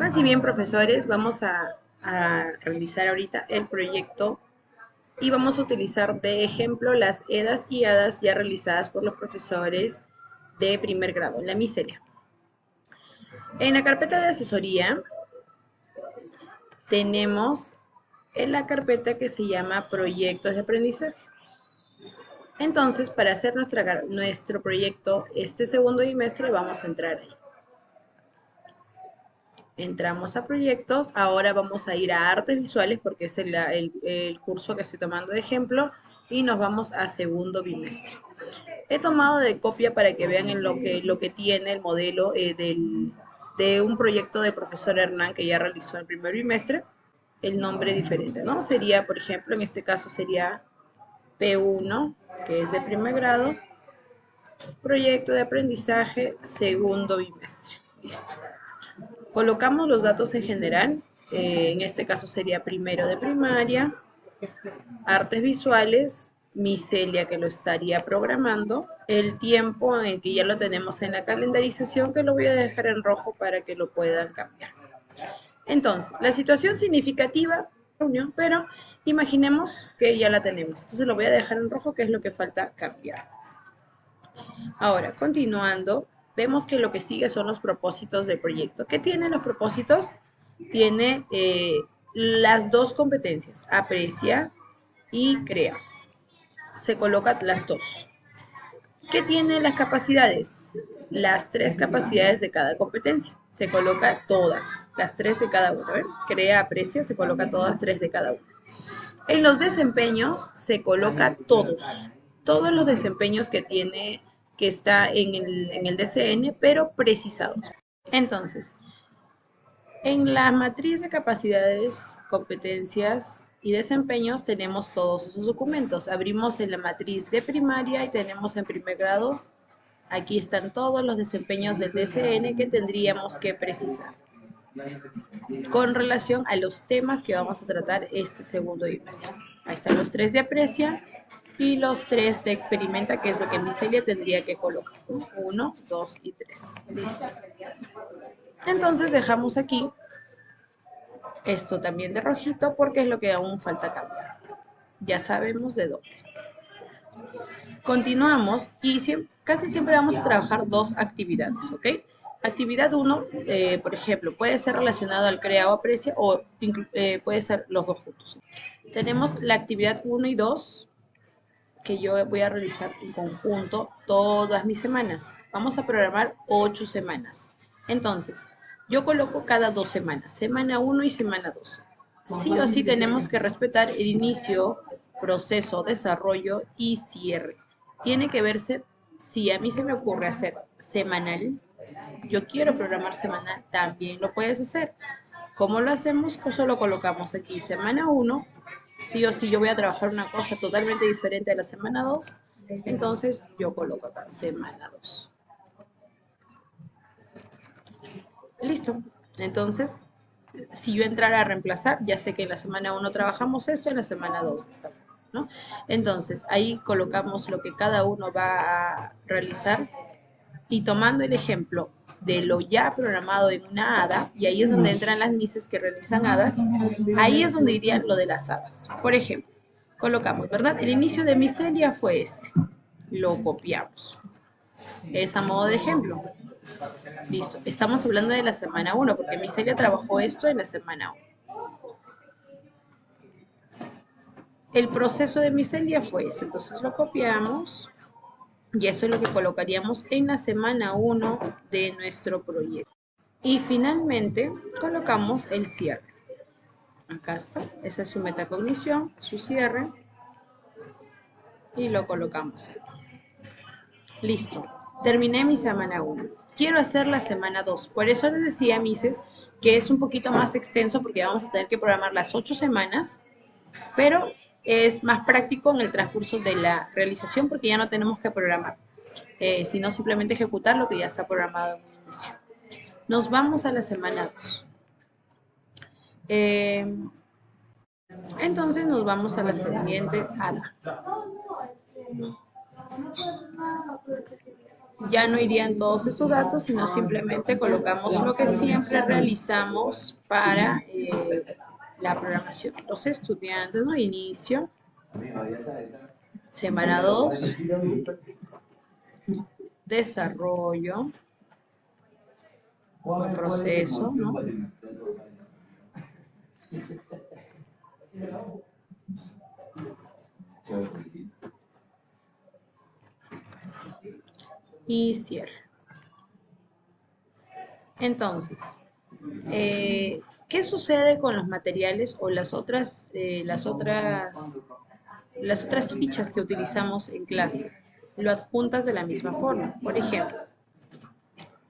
Así bien, profesores, vamos a realizar ahorita el proyecto y vamos a utilizar de ejemplo las EDAs y ADAs ya realizadas por los profesores de primer grado, en la miseria. En la carpeta de asesoría tenemos en la carpeta que se llama proyectos de aprendizaje. Entonces, para hacer nuestro proyecto este segundo bimestre, vamos a entrar ahí. Entramos a proyectos, ahora vamos a ir a artes visuales porque es el curso que estoy tomando de ejemplo y nos vamos a segundo bimestre. He tomado de copia para que vean en lo que tiene el modelo de un proyecto del profesor Hernán que ya realizó el primer bimestre, el nombre diferente, ¿no? Sería, por ejemplo, en este caso sería P1, que es de primer grado, proyecto de aprendizaje, segundo bimestre. Listo. Colocamos los datos en general, en este caso sería primero de primaria, artes visuales, Micelia que lo estaría programando, el tiempo en el que ya lo tenemos en la calendarización que lo voy a dejar en rojo para que lo puedan cambiar. Entonces, la situación significativa, reunión, pero imaginemos que ya la tenemos. Entonces lo voy a dejar en rojo, que es lo que falta cambiar. Ahora, continuando, vemos que lo que sigue son los propósitos del proyecto. ¿Qué tienen los propósitos? Tiene las dos competencias, aprecia y crea. Se colocan las dos. ¿Qué tienen las capacidades? Las tres capacidades de cada competencia. Se coloca todas, las tres de cada uno. ¿Ven? Crea, aprecia, se coloca todas tres de cada uno. En los desempeños se coloca todos los desempeños que tiene, que está en el DCN, pero precisados. Entonces, en la matriz de capacidades, competencias y desempeños tenemos todos esos documentos. Abrimos en la matriz de primaria y tenemos en primer grado, aquí están todos los desempeños del DCN que tendríamos que precisar con relación a los temas que vamos a tratar este segundo bimestre. Ahí están los tres de aprecia y los tres de experimenta, que es lo que Micelia tendría que colocar. 1, 2 y 3. Listo. Entonces dejamos aquí esto también de rojito porque es lo que aún falta cambiar. Ya sabemos de dónde. Continuamos y casi siempre vamos a trabajar dos actividades, ¿ok? Actividad 1, por ejemplo, puede ser relacionado al crea o aprecia o puede ser los dos juntos. Tenemos la actividad 1 y 2 que yo voy a realizar en conjunto todas mis semanas. Vamos a programar 8 semanas. Entonces, yo coloco cada 2 semanas, semana 1 y semana 2. Sí o sí tenemos que respetar el inicio, proceso, desarrollo y cierre. Tiene que verse, si a mí se me ocurre hacer semanal, yo quiero programar semanal, también lo puedes hacer. ¿Cómo lo hacemos? Pues solo colocamos aquí semana 1, sí o sí yo voy a trabajar una cosa totalmente diferente a la semana 2, entonces yo coloco acá semana 2. Listo. Entonces, si yo entrara a reemplazar, ya sé que en la semana 1 trabajamos esto, en la semana 2 esta forma, ¿no? Entonces, ahí colocamos lo que cada uno va a realizar y tomando el ejemplo de lo ya programado en una hada, y ahí es donde entran las mises que realizan hadas, ahí es donde iría lo de las hadas. Por ejemplo, colocamos, ¿verdad? El inicio de miseria fue este. Lo copiamos. Es a modo de ejemplo. Listo. Estamos hablando de la semana 1, porque miseria trabajó esto en la semana 1. El proceso de miseria fue eso. Entonces lo copiamos. Y eso es lo que colocaríamos en la semana 1 de nuestro proyecto. Y finalmente colocamos el cierre. Acá está, esa es su metacognición, su cierre. Y lo colocamos ahí. Listo, terminé mi semana 1. Quiero hacer la semana 2. Por eso les decía, Mises, que es un poquito más extenso porque vamos a tener que programar las 8 semanas, pero es más práctico en el transcurso de la realización porque ya no tenemos que programar, sino simplemente ejecutar lo que ya está programado en un inicio. Nos vamos a la semana 2. Entonces nos vamos a la siguiente hada. Ya no irían todos estos datos, sino simplemente colocamos lo que siempre realizamos para la programación. Los estudiantes, ¿no? Inicio, semana 2, desarrollo, o proceso, ¿no? Y cierre. Entonces, ¿qué sucede con los materiales o las otras fichas que utilizamos en clase? Lo adjuntas de la misma forma. Por ejemplo,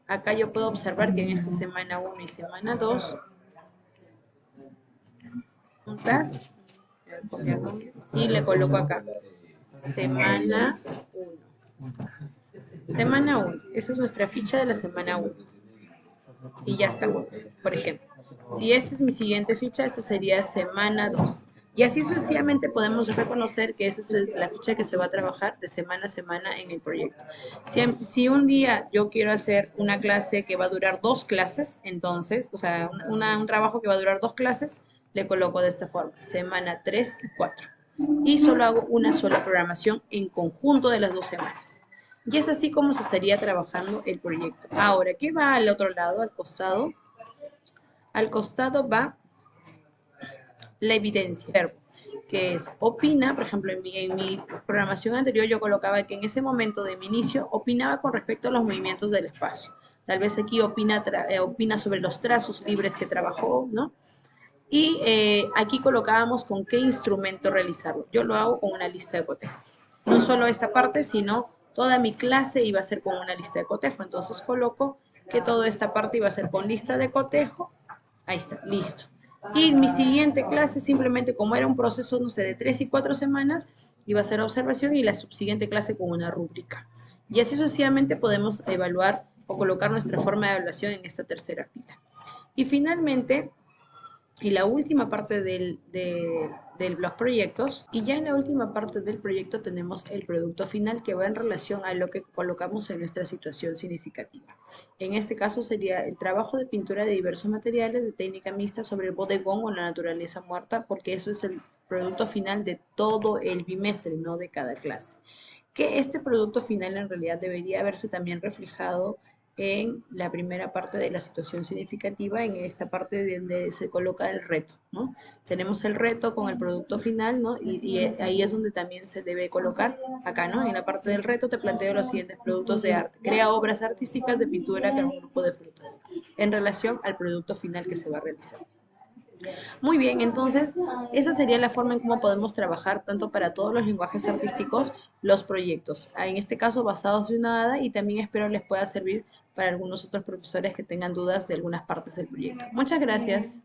acá yo puedo observar que en esta semana 1 y semana 2 juntas y le coloco acá semana 1. Semana 1, esa es nuestra ficha de la semana 1. Y ya está. Por ejemplo, si esta es mi siguiente ficha, esta sería semana 2. Y así sucesivamente podemos reconocer que esa es la ficha que se va a trabajar de semana a semana en el proyecto. Si un día yo quiero hacer una clase que va a durar 2 clases, entonces, o sea, un trabajo que va a durar 2 clases, le coloco de esta forma, semana 3 y 4. Y solo hago una sola programación en conjunto de las 2 semanas. Y es así como se estaría trabajando el proyecto. Ahora, ¿qué va al otro lado, al costado? Al costado va la evidencia, que es opina, por ejemplo, en mi programación anterior yo colocaba que en ese momento de mi inicio opinaba con respecto a los movimientos del espacio. Tal vez aquí opina sobre los trazos libres que trabajó, ¿no? Y aquí colocábamos con qué instrumento realizarlo. Yo lo hago con una lista de cotejo. No solo esta parte, sino toda mi clase iba a ser con una lista de cotejo. Entonces coloco que toda esta parte iba a ser con lista de cotejo. Ahí está, listo. Y mi siguiente clase, simplemente como era un proceso, no sé, de 3 y 4 semanas, iba a ser observación y la subsiguiente clase con una rúbrica. Y así sucesivamente podemos evaluar o colocar nuestra forma de evaluación en esta tercera fila. Y finalmente, y la última parte de los proyectos, y ya en la última parte del proyecto tenemos el producto final que va en relación a lo que colocamos en nuestra situación significativa. En este caso sería el trabajo de pintura de diversos materiales de técnica mixta sobre el bodegón o la naturaleza muerta, porque eso es el producto final de todo el bimestre, no de cada clase. Que este producto final en realidad debería verse también reflejado en la primera parte de la situación significativa, en esta parte donde se coloca el reto, ¿no? Tenemos el reto con el producto final, ¿no? Y ahí es donde también se debe colocar, acá, ¿no? En la parte del reto te planteo los siguientes productos de arte. Crea obras artísticas de pintura con un grupo de frutas en relación al producto final que se va a realizar. Muy bien, entonces esa sería la forma en cómo podemos trabajar tanto para todos los lenguajes artísticos los proyectos, en este caso basados de una hada, y también espero les pueda servir para algunos otros profesores que tengan dudas de algunas partes del proyecto. Muchas gracias.